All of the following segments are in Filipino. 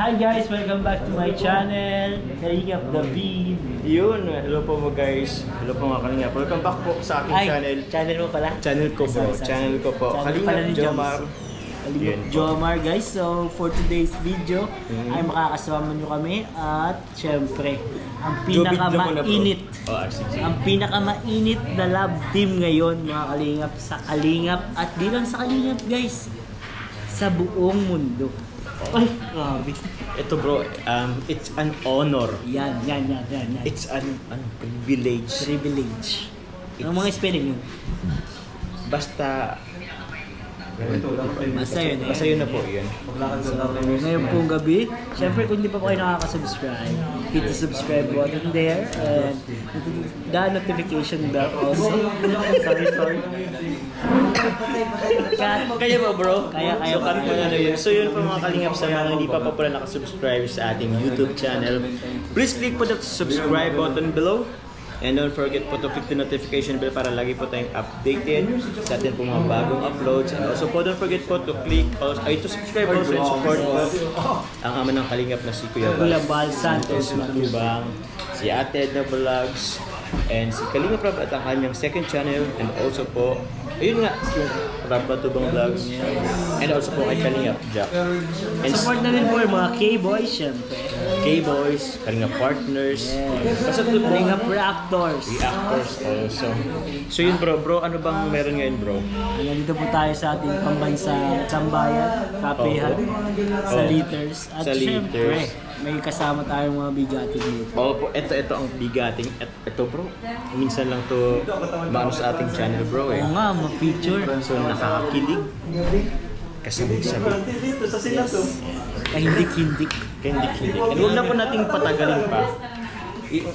Hi guys! Welcome back to my channel, Kalingap David. Yun, hello po mo guys. Hello po mga Kalingap. Welcome back po sa aking channel. Channel mo pala? Channel ko po. Channel ko po. Kalingap Jomar. Kalingap Jomar guys. So for today's video ay makakasama nyo kami at syempre ang pinakamainit na love team ngayon mga Kalingap sa Kalingap at di lang sa Kalingap guys, sa buong mundo. Ay, grabe. Ito bro, it's an honor. Yan. It's an privilege. Privilege. Ang mga spelling yun? Basta Basta yun eh. Basta yun na po yun. So, ngayon pong gabi, syempre kung di pa po kayo nakaka-subscribe, hit the subscribe button there and the notification bell also. Sorry. Kaya ba bro? Kaya so, pa. Yun. So yun po mga Kalingap sa mga hindi pa pala nakasubscribe sa ating YouTube channel. Please click po the subscribe button below. And don't forget po to click the notification bell para lagi po tayong updated sa ating po mga bagong uploads. And also po don't forget po to click to subscribe also and support po ang ama ng Kalingap na si Kuya Bal Santos Matubang, si Ate Edna Vlogs, and si Kalingap Rab at ang kanyang second channel. And also po, ayun nga, Rab Matubang Vlogs. And also po kay Kalingap Jack. And support na rin po yung mga K-Boys syempre. K-Boys, Kalingap Partners, Basta ito Kalingap Reactors. Reactors also. So yun bro, ano bang meron ngayon bro? Nandito po tayo sa ating pambansang Sambayan, Kapehan, sa Liters. At sa syempre, Liters. may kasama tayong mga bigatin dito. Po, ito ang bigating. Ito bro, minsan lang to maano sa ating channel bro eh. Oo nga, ma-feature. So nakakakilig. Kasabog-sabog. Yes. Kahindik-hindik. Kahindik-hindik. And huwag na po nating patagalin pa.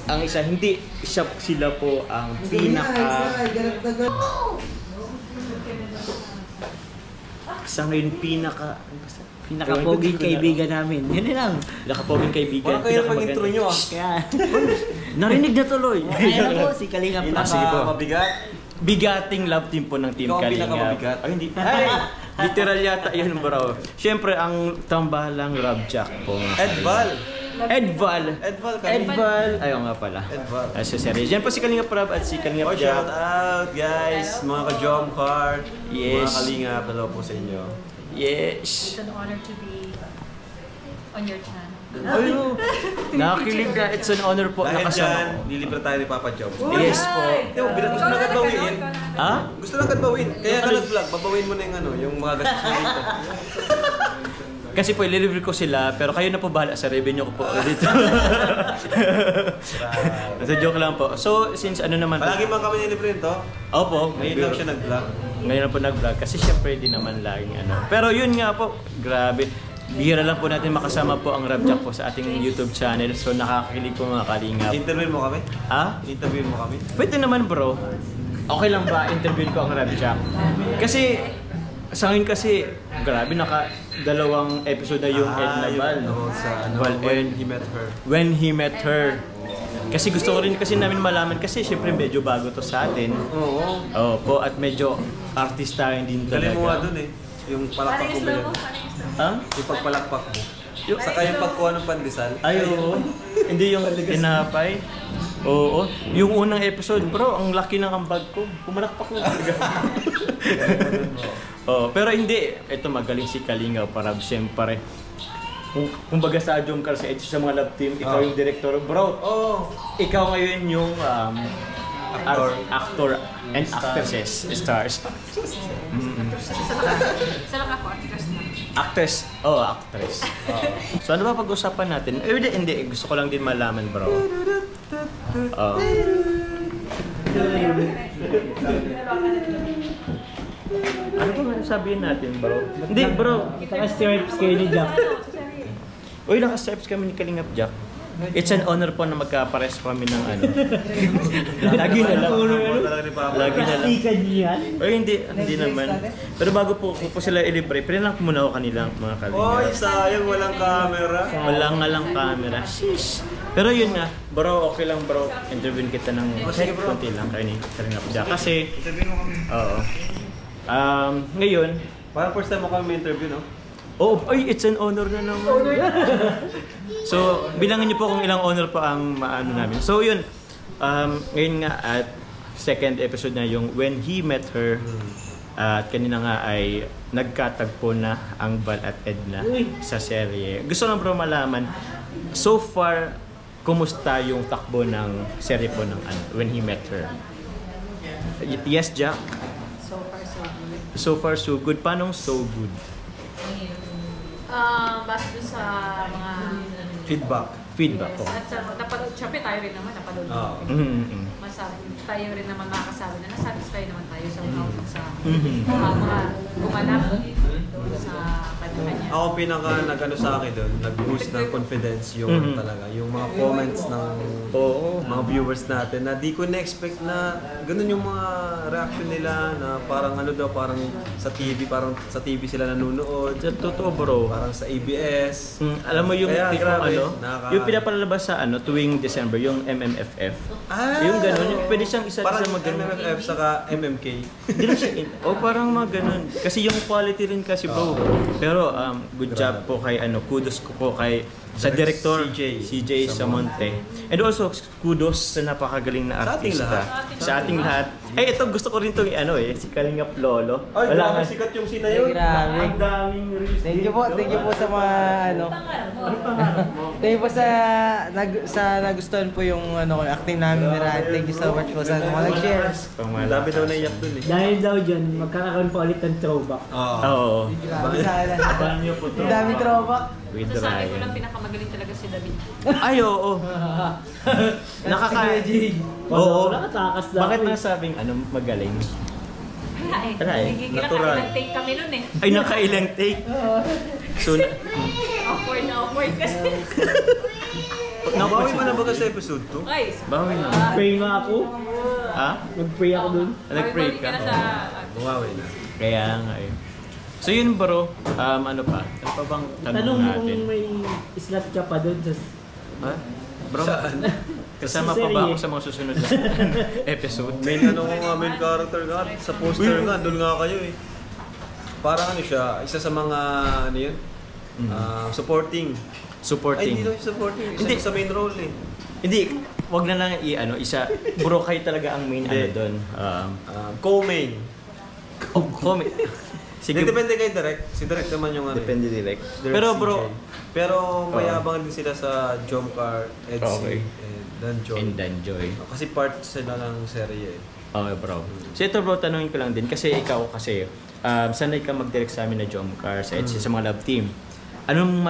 Ang isa, hindi sila po ang pinakapoging kaibigan namin. Yun lang. Pinakapoging kaibigan. Wala kayo pag-intro nyo ah. Kaya, narinig na tuloy. Ayan po, si Kalingap na. Sige po. Mabigat. Bigating love team po ng Team Ikaw ang Kalingap. pinakamabigat. Ay, hindi. Ay, literal yata yun bro. Siyempre, ang tambalang Rob Jack po. Edval. Ayaw nga pala. Edval. Ay, so serious. Yan po si Kalingap Rob at si Kalingap Jack. Shout out guys, mga ka-Jomcar. Yes. Mga Kalingap, hello po sa inyo. Yes. It's an honor to be on your channel. Ay, nakakilig na. It's an honor po. Dahil Nakasama dyan, ko. lilibre tayo ni Papa Jom. Yes po. Gusto na agad bawiin. Ha? Gusto na agad bawiin. Kaya ka nag-vlog, babawin mo na yung mga gastos mo dito. Kasi po, ililibre ko sila, pero kayo na po bahala sa revenue ko po dito. So, joke lang po. So, since ano naman po. Palagi man kami nilibre nito. Opo. Ngayon lang siya nag-vlog. Ngayon na po nag-vlog kasi syempre di naman laging ano. Pero yun nga po, grabe. Bihira lang po natin makasama po ang Rob Jack po sa ating YouTube channel. So nakakakilig po mga Kalingap. Interview mo kami? Ha? Interview mo kami? Pwede naman bro. Okay lang ba interview ko ang Rob Jack? Kasi sa akin kasi grabe dalawang episode na yung Edna Val. When He Met Her. When He Met Her. Kasi gusto ko rin kasi namin malaman kasi syempre medyo bago to sa atin. Oo. Opo, at medyo artista din talaga. Galing mo nga dun eh. Yung palakpak mo ganyan. Ha? Yung pagpalakpak mo. Saka yung pagkuha ng pandesal. Ay, oo. Hindi yung tinapay. Oo. Yung unang episode, bro, ang laki ng ambag ko. Pumalakpak mo talaga. Oh, pero hindi. Ito magaling si Kalingap Parab, siyempre. Kumbaga sa Jomcar sa sa mga love team, ikaw yung director. Bro, ikaw ngayon yung actor and actresses, stars. Saan ako? Actress na. Actress. Actress. So ano ba pag-usapan natin? Hindi. Gusto ko lang din malaman, bro. Ano ba sabihin natin, bro? Hindi, bro. Naka-stripes kayo ni Jack. Uy, naka-stripes kami ni Kalingap Jack. It's an honor po na magkapares kami ng ano. Lagi na lang. Lagi na lang. Ikan niyan. Uy, hindi naman. Pero bago po sila ilibre, pwede lang muna ako kanilang mga Kalingap. Oy, sayang walang camera. Walang nga lang camera. Sheesh. Pero yun nga, bro, okay lang bro. Interviewin kita ng konti lang kayo ni Kalingap Jack. Kasi, Interview mo kami. oo. Ngayon, Parang first time mo kami may interview, no? Oh, ay, it's an honor na naman. So, bilangin niyo po kung ilang honor pa ang maano namin. So, yun. Ngayon nga at second episode na yung When He Met Her. At kanina nga ay nagkatagpo na ang Val at Edna sa serye. Gusto lang bro malaman, so far, kumusta yung takbo ng serye po ng When He Met Her? Yes, Jack? So far, so good. So far, so good. Paano so good? Basta dun sa mga... Feedback po. At sa, napanood, syempre tayo rin naman, napanood. Masabi, tayo rin naman makakasabi na nasatisfy naman tayo sa output sa mga gumanap doon sa kanya-kanya. Ako pinaka nag-ano sa akin doon, nag-boost ng confidence yung talaga, yung mga comments ng mga viewers natin na di ko na-expect na ganun yung mga reaction nila na parang ano daw, parang sa TV sila nanonood. Totoo bro. Parang sa ABS. Alam mo yung Kaya, tipong grabe, yung pinapalabas sa tuwing December, yung MMFF. Yung gano'n, yung pwede siyang isa parang sa MMFF saka MMK. Hindi na siya parang mga ganun. Kasi yung quality rin kasi bro. Pero good job po kay kudos ko po kay sa director CJ Samonte. And also kudos sa napakagaling na artista. Sa ating lahat. Ito gusto ko rin tong si Kalingap Lolo. Ay, grabe sikat yung sina yun. Grabe. Ang daming release. Thank you po sa mga Thank you po sa nagustuhan po yung acting namin ni Ryan. Thank you so much po sa mga nag-share. Ang dami daw naiyak dun eh. Dahil daw dyan, magkakaroon pa ulit ng throwback. Oo. Grabe sana. Abangan niyo po to. Ang dami throwback. With Ito sa akin ko Ryan. lang pinakamagaling talaga si David. Ay, oo. Oo. Nakatakas daw. Bakit nasabing magaling? Wala eh. Wala eh. Natural. Nakailang take kami nun eh. Ay, nakailang take. So, Awkward kasi. Nabawi mo na ba sa episode 2? Guys. bawi na. Pray nga ako. Ha? Mag-pray ako dun. Nag-pray ka? na sa... Bumawi na. Kaya nga eh. So yun bro, ano pa? Ano pa bang tanong Tanong mo natin? kung may slot ka pa dun. Ha? Bro, Saan? kasama Sa pa ba serye. ako sa mga susunod na episode? Main main character nga. Sa poster nga, doon nga kayo eh. Parang siya, isa sa mga, supporting. Ay, Supporting. hindi daw siya supporting. Isa Hindi. sa main role eh. Hindi, wag na lang isa. Bro, kayo talaga ang main Hindi. doon. Co-main. Comment. Sige. Depende kay Direk. Si Direk naman yung Depende direct. Direk Pero CJ. bro, Pero mayabang din sila sa Jomcar, EDC, Okay. and Danjoy. and enjoy. Kasi part sila ng serye eh. Okay bro. So ito bro, tanungin ko lang din kasi ikaw kasi sanay ka mag-direct sa amin na Jomcar sa EDC sa mga love team. Anong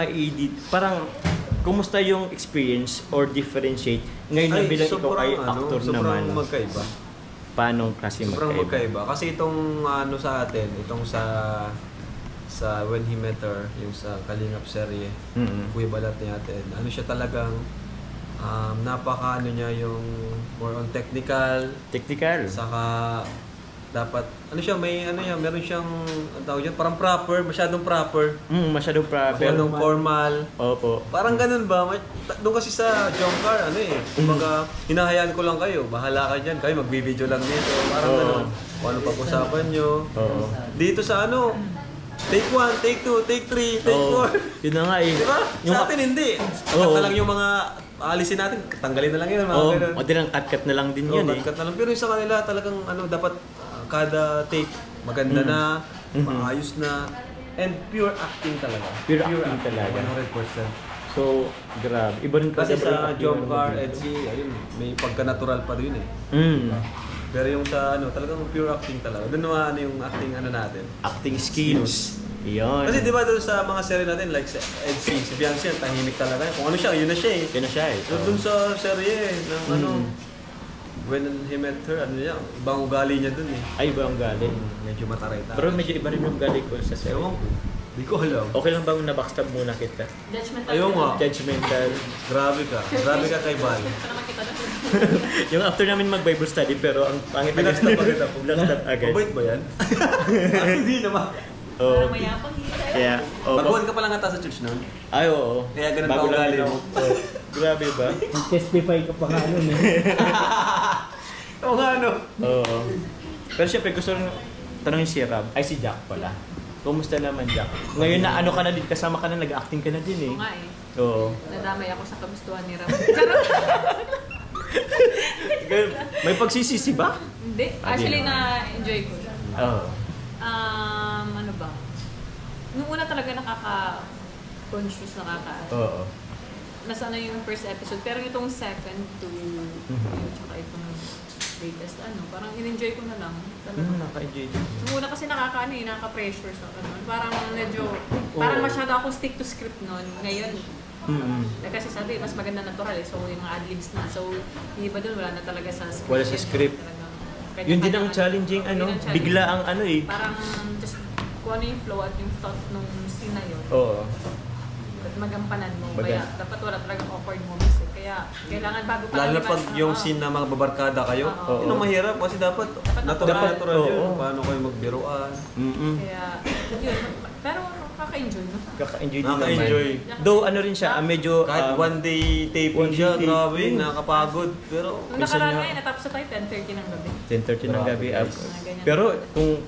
parang kumusta yung experience or differentiate ngayon na bilang ikaw ay actor sobrang naman? magkaiba. Paano kasi Sobrang magkaiba? magkaiba. Kasi itong sa atin, itong sa When He Met Her, yung sa Kalingap serye, Kuya Balat natin, siya talagang napaka niya yung more on technical, Technical. saka dapat meron siyang tawag dyan, parang proper, masyadong proper, Masyadong proper. masyadong formal. Opo. Parang ganun ba? Doon kasi sa Jomcar, kumbaga, hinahayaan ko lang kayo, bahala ka dyan, kayo magbibideo lang dito, parang Oo. ganun. Kung ano pag-usapan nyo. Oo. Dito sa take 1, take 2, take 3, take 4. Yun na nga eh. Di ba? Sa atin hindi. Cut Oo. na lang yung mga aalisin natin, tanggalin na lang yun, mga Oo. ganun. O din ang cut-cut na lang din yun eh. Cut na lang. Pero yung sa kanila talagang dapat kada take maganda na, maayos na, and pure acting talaga. Pure acting talaga. 100%. So, grabe. Iba rin Kasi bro, sa acting Jomcar, ng- EDC, may pagka-natural pa rin eh. Pero yung sa talagang pure acting talaga. Doon naman yung acting natin. Acting skills. Yun. Kasi di ba doon sa mga serye natin, like sa EDC, si Bianca, tahimik talaga. Kung ano siya, yun na siya eh. Yun na siya eh. So, doon sa serye ng When He Met Her, ibang ugali niya doon eh. Ay, iba ang galing. Medyo mataray-taray. Pero medyo iba rin yung galing ko sa serie. Ewan ko. Di ko alam. Okay lang bang na-backstab muna kita? Judgmental. Ayaw nga. Judgmental. Grabe ka. Grabe ka kay Val. Ito naman kita doon. Yung after namin mag-Bible study pero ang pangit Binagstab agad ako. Binagstab agad. Mabait ba yan? Hindi naman. Oo. Parang mayapang hindi tayo. Kaya, Baguhan ka pa lang ata sa church noon. Ay, oo. Kaya ganun Bago pa lang ugali din mo. ako. Oo. Grabe ba? Testify ka pa nga nun eh. Oo nga Oo. Pero syempre gusto rin tanongin si Rab. Ay, si Jack pala. Kumusta naman, Jack? Ngayon na ano ka na din, kasama ka na, nag-acting ka na din eh. Oo nga eh. Oo. Nadamay ako sa kagustuhan ni Ram. Charot! May pagsisisi ba? Hindi. Ah, Actually, di na-enjoy ko siya. Oo. Ano ba? Nung una talaga nakaka-conscious, Oo. nasa ano yung first episode. Pero itong second to tsaka itong latest, parang in-enjoy ko na lang. Naka-enjoy din. Nung una kasi nakaka-pressure sa Parang medyo, parang masyado akong stick to script noon. Ngayon, kasi sabi, mas maganda natural eh. So, yung mga ad-libs na. So, yung iba doon, wala na talaga sa script. Wala sa script. Yun din ang challenging, bigla ang Parang just kung ano yung flow at yung thought nung scene na yun. Oo. At magampanan mo. Kaya dapat wala talagang awkward moments eh. Kaya kailangan bago pa. Lalo na pag yung scene na mga babarkada kayo, yun ang mahirap kasi dapat natural yun. Paano kayo magbiruan. Kaya, yun. Pero kaka-enjoy no? Kaka-enjoy din Nakaka-enjoy. naman. Though ano rin siya, medyo... Kahit one day taping siya, grabe, nakakapagod. Pero Nung nakaraan ngayon, natapos sa tayo 10:30 ng gabi. 10:30 ng gabi. Pero kung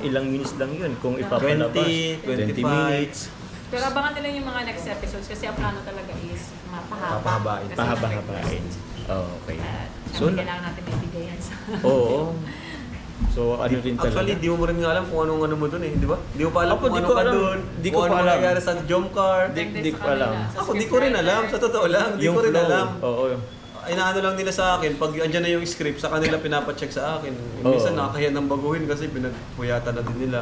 ilang minutes lang yun, kung ipapalabas. 20, 20 minutes. Pero abangan nila yung mga next episodes kasi ang plano talaga is Papahabain. Kasi Pahaba-habain. Okay. So, kailangan natin ibigay yan sa... Oo. So, ano rin talaga. Actually, di mo rin nga alam kung anong mo dun eh, di ba? Di mo pa alam kung Di ano ko ka alam. dun. Di ko Kung pa ano alam. mangyayari sa jump car. Di ko alam. Ako, di ko rin alam. Sa totoo lang, di ko rin flow. alam. Oo. Inaano lang nila sa akin, pag andyan na yung script, sa kanila pinapacheck sa akin. Minsan nakakahiya ng baguhin kasi pinagpuyatan na din nila.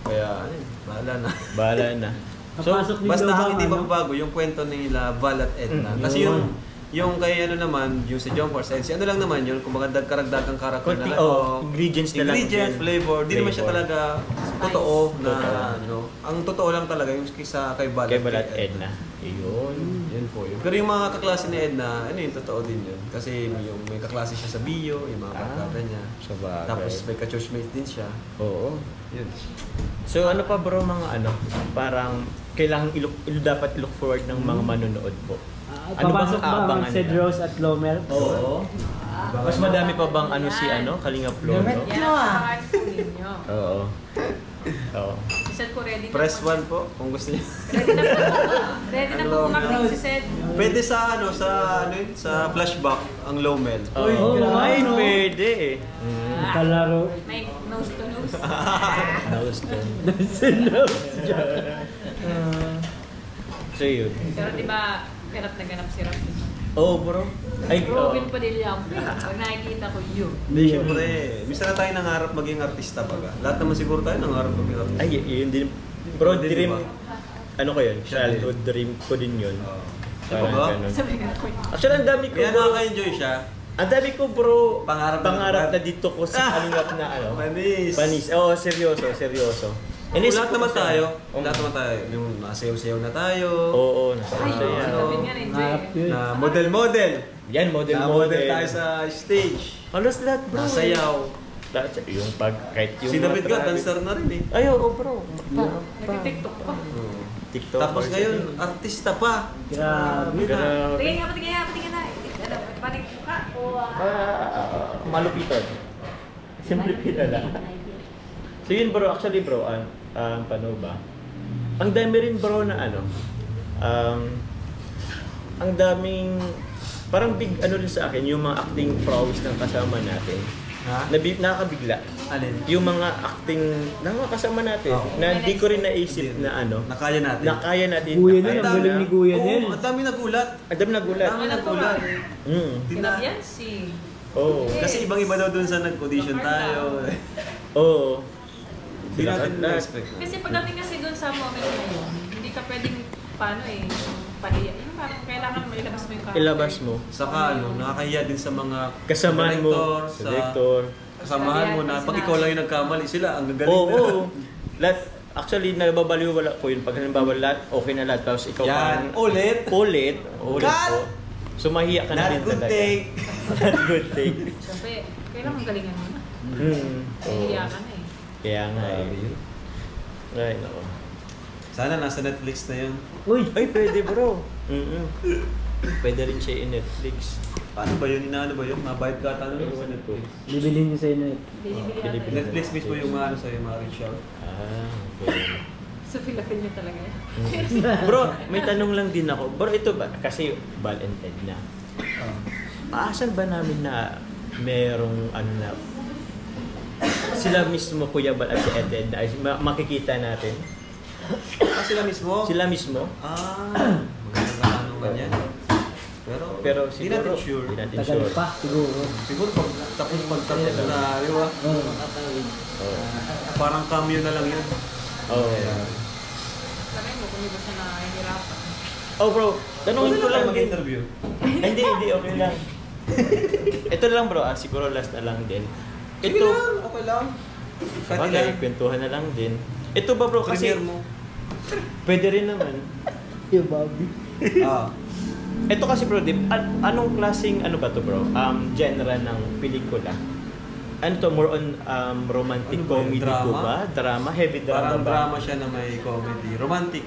Kaya, bahala na. Bahala na. So, Basta ang hindi magbabago yung kwento nila Val at Edna. Kasi yung kay yung si John Force, ano lang naman yun, kumbaga karagdagang karakter na lang. Ingredients na lang. Ingredients, flavor. Di naman siya talaga totoo na ang totoo lang talaga yung kay Val at Edna. Yun. Yun po yun. Pero yung mga kaklase ni Edna, yung totoo din yun. Kasi may kaklase siya sa bio, yung mga barkada niya. Tapos may ka-churchmate din siya. Oo. Yun. So ano pa bro mga parang kailangan dapat i-look forward ng mga manonood po? Papasok ba ang Sid Rose at Lomer? Oo. Mas madami pa bang si Kalinga Flo, no? Yan ang pangalan po ninyo. Oo. Oo. Sed po ready na Press po. 1 po, kung gusto niyo. Ready na po. Ready na po umakting si Sed. Pwede sa flashback ang Lomel. Ay, pwede. Kalaro. May nose to nose. So yun. Pero di ba, ganap na ganap si Ram? Oh bro. Ay, Robin Padilla. Pag nakikita ko yun. Hindi, syempre. Minsan na tayo nangarap maging artista baga. Lahat naman siguro tayo nangarap maging artista. Ay, yun din. Bro, Hindi, dream. diba? Ano ko yun? Childhood dream ko din yun. Parang Diba? ganun. Sabi nga ko yun. Actually, ang dami ko. Kaya nakaka-enjoy siya. Ang dami ko bro. Pangarap na dito ko sa kalingap na Panis. Panis. Oo, seryoso. Lahat naman tayo. Lahat naman tayo. Yung nasayaw-sayaw na tayo. Oo, Ay, nasasaya. Robin nga enjoy. Na model. Yan, model. tayo sa stage. Halos lahat bro. Nasayaw. Lahat, yung kahit yung Si David mga God, traffic. dancer na rin eh. Ay, oo bro. Nag-tiktok pa. TikTok. Tapos ngayon, artista pa. Grabe. Grabe. Tingin nga, patingin na. Pating ka. Malupitan. Simple kilala. So yun bro, actually bro, paano ba? Ang dami rin bro na ang daming, parang big rin sa akin, yung mga acting prowess ng kasama natin. Ha? Nakakabigla. Alin? Yung mga acting ng mga kasama natin, na hindi ko rin naisip na Nakaya natin. nakaya natin. Kuya nakaya Nel, ang galing ni Kuya Nel. Oo, ang dami nagulat. Ang dami nagulat. Ang dami nagulat. Kinab yan si... Oo. Kasi ibang-iba daw dun sa nag-audition tayo. Oo. Hindi natin na-expect. Kasi pagdating kasi doon sa moment na yun, hindi ka pwedeng pahiya. Yung parang kailangan mo ilabas mo yung character. Ilabas mo. Saka nakakahiya din sa mga Kasamahan mo, sa director. kasamahan mo na pag ikaw lang yung nagkamali, sila ang gagaling Oo. na. Lahat, actually, nababaliwala ko yun. Pag halimbawa lahat, okay na lahat. Tapos ikaw Yan, parang ulit. Cut! po. So mahiya ka na Not din good talaga. take. Not good take. Siyempre, kailangan galingan mo na. Oo. Nahiya ka na eh. Kaya nga Grabe eh. yun. Ay, nako. Sana nasa Netflix na yun. Uy! Ay, pwede bro. Pwede rin siya in Netflix. Paano ba yun? Inaano ba yun? Mabayad ka ata nun? Ano to? Bibilhin niyo sa'yo na Binibili ata. Netflix mismo yung mga ano sa'yo, mga reach out. Okay. Sa Philippines talaga yan. Bro, may tanong lang din ako. Bro, ito ba? Kasi Val and Ted na. Paasan ba namin na merong ano na sila mismo, Kuya Val at si Ted, na makikita natin? Sila mismo? Sila mismo? Magandang katanungan yan. Pero Hindi natin siguro, sure. Hindi natin Tagal sure. pa, siguro. Siguro pag tapos na, di ba? Parang cameo na lang yun. Oh. Sabi mo, kung iba siya nahihirapan. Oh bro, tanungin ko lang din. mag-interview. Hindi, okay lang. Ito lang bro, siguro last na lang din. Sige lang, okay lang. Okay, kwentuhan na lang din. Ito ba bro, kasi Premiere mo. pwede rin naman. Yung Bobby. Ito kasi bro, anong klaseng ano ba to bro? Genre ng pelikula? Ano to, more on romantic Ano ba yun? comedy ko Drama? ba? Drama? Heavy drama Parang ba? drama siya na may comedy. Romantic.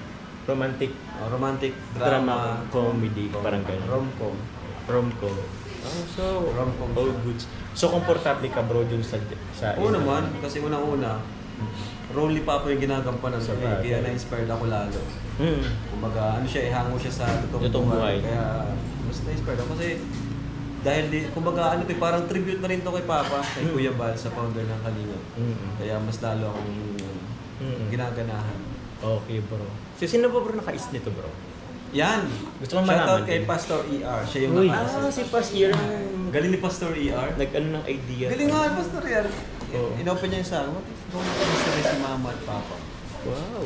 Romantic Romantic drama, drama. comedy, parang ganun. Rom-com. Rom-com. Oh, so, Rom-com all siya. goods. So, komportable ka bro dun sa Oo naman, kasi unang-una, Rolly Papa yung ginagampanan Sa sa bagay. kaya na-inspired ako lalo. Kumbaga, ano siya, ihango siya sa Totoong totoong buhay. buhay. Kaya, mas na-inspired ako kasi dahil kumbaga, ano to, parang tribute na rin to kay Papa, kay Kuya Bal, sa founder ng Kalingap. Kaya mas lalo akong ginaganahan. Okay bro. So, sino ba bro naka-is nito bro? Yan! Gusto ko Shoutout malaman kay din. Pastor ER. Siya yung Uy. naka-assist. Si Pas Year. Galing ni Pastor ER. Nag-ano ng idea. Galing nga, Pastor ER. Oo. Inopen niya yung sa what if going to si Mama at Papa? Wow.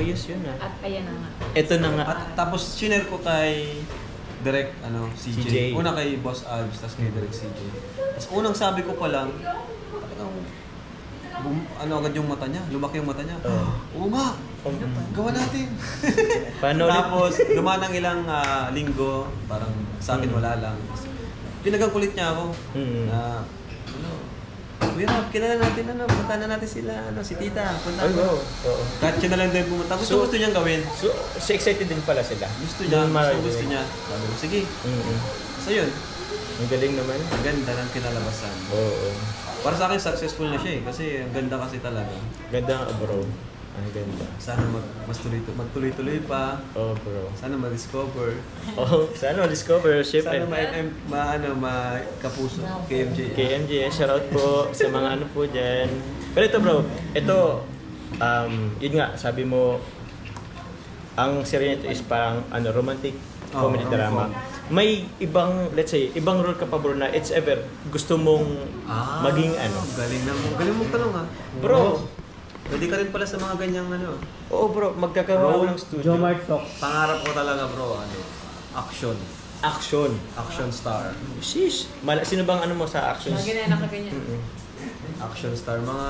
Ayos yun ah. At ayan na nga. Ito na nga. At tapos sinare ko kay Direct CJ. CJ. Una kay Boss Albs, tapos kay Direct CJ. Tapos unang sabi ko pa lang, talagang agad yung mata niya, lumaki yung mata niya. Oo nga, gawa natin. Paano ulit? Tapos dumaan ng ilang linggo, parang sa akin wala lang. Pinagang kulit niya ako na Kuya Rob, kilala natin, punta na natin sila, si Tita, punta Ay, wow. mo. Oo. Kahit siya na lang din pumunta. Gusto niyang gawin. So excited din pala sila. Gusto niya, Yung gusto niya. Sabi ko, sige. So yun, Ang galing naman. ang ganda ng kinalabasan. Oo. Para sa akin, successful na siya eh. Kasi ang ganda kasi talaga. Ganda nga bro. Ang ganda. Sana magtuloy-tuloy pa. Oh bro. Sana ma-discover. Oh, sana discover syempre. Sana kapuso. KMJ. KMJ, shoutout po sa mga ano po dyan. Pero ito bro, yun nga, sabi mo, ang serye nito is parang romantic comedy drama. May ibang, let's say, ibang role ka pa bro na it's ever gusto mong maging ano. Galing mong tanong ha. Bro, Pwede ka rin pala sa mga ganyang oo bro, magkakaroon ng studio. Jomart Talks. Pangarap ko talaga bro, action. Action. Action star. Sheesh. Sino bang ano mo sa action? Mga ganyan na ganyan. Action star, mga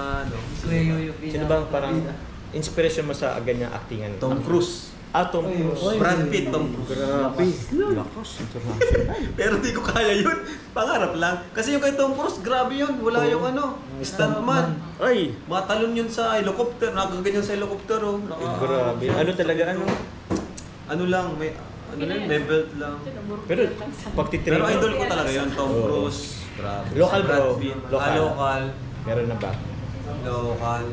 Kuya Yuyo Sino bang parang inspiration mo sa ganyang actingan? Tom Cruise. Tom Cruise. Brad Pitt, Tom Cruise. Grabe. Lakas. International. Pero di ko kaya yun. Pangarap lang. Kasi yung kay Tom Cruise, grabe yun. Wala yung stuntman. Ay. Matalon yun sa helicopter. Nakaganyan sa helicopter. Grabe. Ano talaga ano? Ano lang, may belt lang. Pero pag Pero idol ko talaga yun, Tom Oo. Cruise. Grabe. Local Si Brad bro. Pitt. Local. Local. Meron na ba? Local.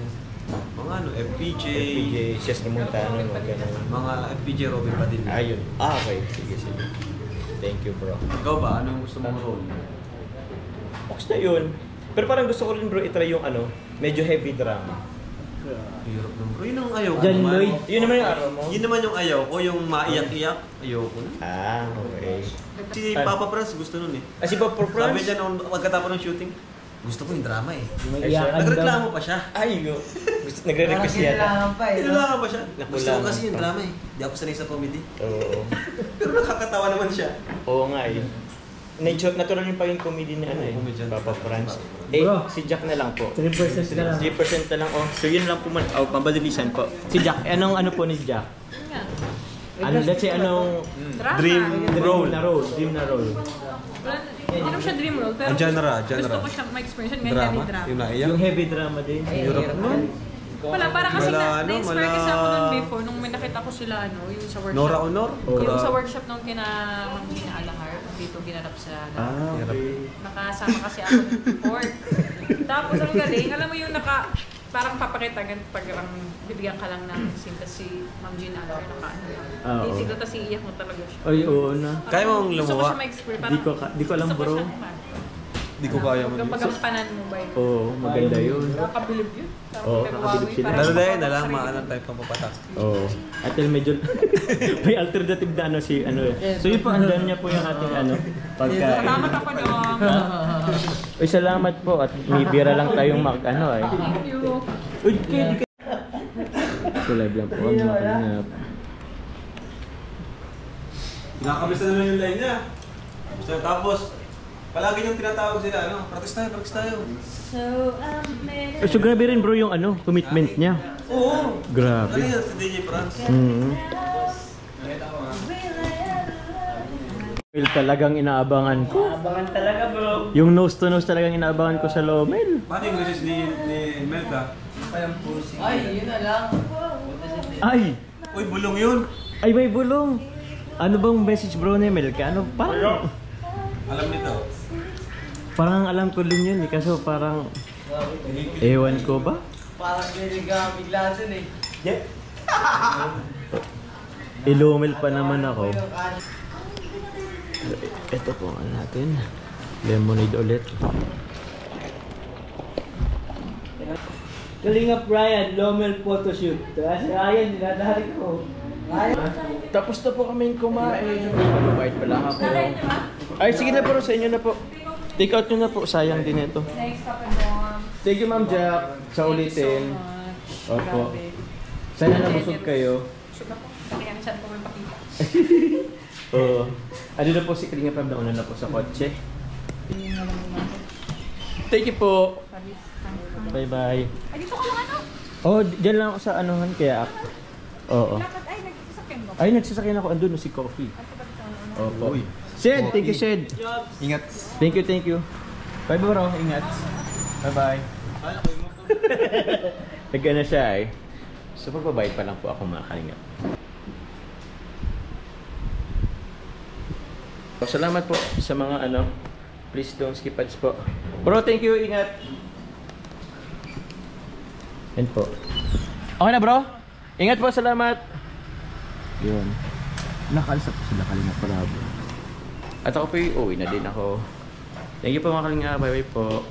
Mga FPJ. FPJ, Chess Remontano, mga ganun. Mga FPJ Robin Padilla. Ayun. Okay. Sige. Thank you bro. Ikaw ba? Anong gusto mong role? Box na yun. Pero parang gusto ko rin bro itry yung medyo heavy drama. Hirap naman. Yun ang ayaw ko John naman. Lloyd. Yun naman yung araw mo? Yun naman yung ayaw ko, yung maiyak-iyak. Ayoko na. Okay. Si Papa Franz gusto nun eh. Si Bob for Sabi France? niya nung pagkatapos ng shooting, gusto ko yung drama eh. May Ay, iyakan daw. Nagreklamo pa siya. Ay, nagre-request yata. Kailangan pa eh. Tinulakan pa siya. Nakulangan Gusto ko kasi yung pa. drama eh. Di ako sanay sa comedy. Oo. Pero nakakatawa naman siya. Oo nga eh. Natural yung pagiging comedy ni Comedian. Papa France. Bro. Si Jack na lang po. 3% na lang. 3% na lang. So yun lang po man. Mabadalisan po. Si Jack, anong po ni Jack? Yun nga. Let's say anong Drama. dream role. Dream na role. Wala, hindi naman siya dream role, pero Ang genre. gusto ko siya ma-experience yun, Drama. heavy drama. Yung naiyak. Yung heavy drama din. Hirap nun. Wala, para kasi na-inspire kasi ako nun mala- before, nung may nakita ko sila, yung sa workshop. Nora Honor. Yung sa workshop nung kina Ma'am Gina Alahar, dito ginanap sa okay. nakasama kasi ako ng report. Tapos ang galing, alam mo yung parang papakita ganun pag bibigyan ka lang ng scene si Ma'am Jean Alver Oo. titigil tapos iiyak mo talaga siya. Ay, oo na. Kaya mong Gusto ko lumuwa? siya ma-explore. Di ko alam, bro. Di ko kaya mo. Magampanan mo ba yun? Oo, maganda yun. Nakakabilib yun. Oo, nakakabilib sila. Pero dahil na lang, maanong type ng papatak. Oo. At medyo may alternative na ano si ano eh. So yun po, andan niya po yung ating ano, pagkain. Salamat ako dong. Uy, salamat po at may bira lang tayong ano eh. Thank you. Uy, di ka. So live lang po ang mga kalingap. Nakakabisa naman yung line niya. So, tapos, palagi niyong tinatawag sila, ano, practice tayo. So grabe rin bro yung ano, commitment niya. Oo. Grabe. Ano yan, si DJ Franz? Well, talagang inaabangan ko. Abangan talaga bro. Yung nose to nose talagang inaabangan ko sa Lomel. Paano yung message ni Melka? Ay, yun na lang. Ay! Uy, bulong yun. Ay, may bulong! Ano bang message bro ni Melka? Ano? Parang... Alam nito. Parang alam ko din yun eh. Kaso parang... Ewan ko ba? Parang bigla biglasan eh. Ilomel pa naman ako. Ito po ang natin. Lemonade ulit. Kalingap Brian, Lomel photoshoot. Si Ryan, dinadari ko. Tapos na po kaming kumain. Mabait pala ako. Ay, sige na po. Sa inyo na po. Take out nyo na po. Sayang din ito. Thanks, Papa Dom. Thank you, Ma'am Jack. Sa ulitin. Opo. Sana nabusog kayo. Busog ako. Kaya naman siya po may pakita. Oo. Ano na po si Kalinga Prab, nauna na po sa kotse. Thank you po. Bye-bye. Ay, dito ka lang ano? Oh, dyan lang ako sa anuhan kaya. Oo. Lakad ay, nagsasakyan ba? Ay, nagsasakyan ako. Andun si Coffee. Opo. Shed, thank you, Shed. Ingat. Thank you. Bye, bro. Ingat. Bye-bye. Nag-ano siya eh. So, magbabayad pa lang po ako mga kalingap. Salamat po sa mga ano. Please don't skip ads po. Bro, thank you. Ingat. Yan po. Okay na bro? Ingat po. Salamat. Yun. Nakalsa po sila Kalinga Prab. At ako po uwi na din ako. Thank you po mga Kalinga. Bye bye po.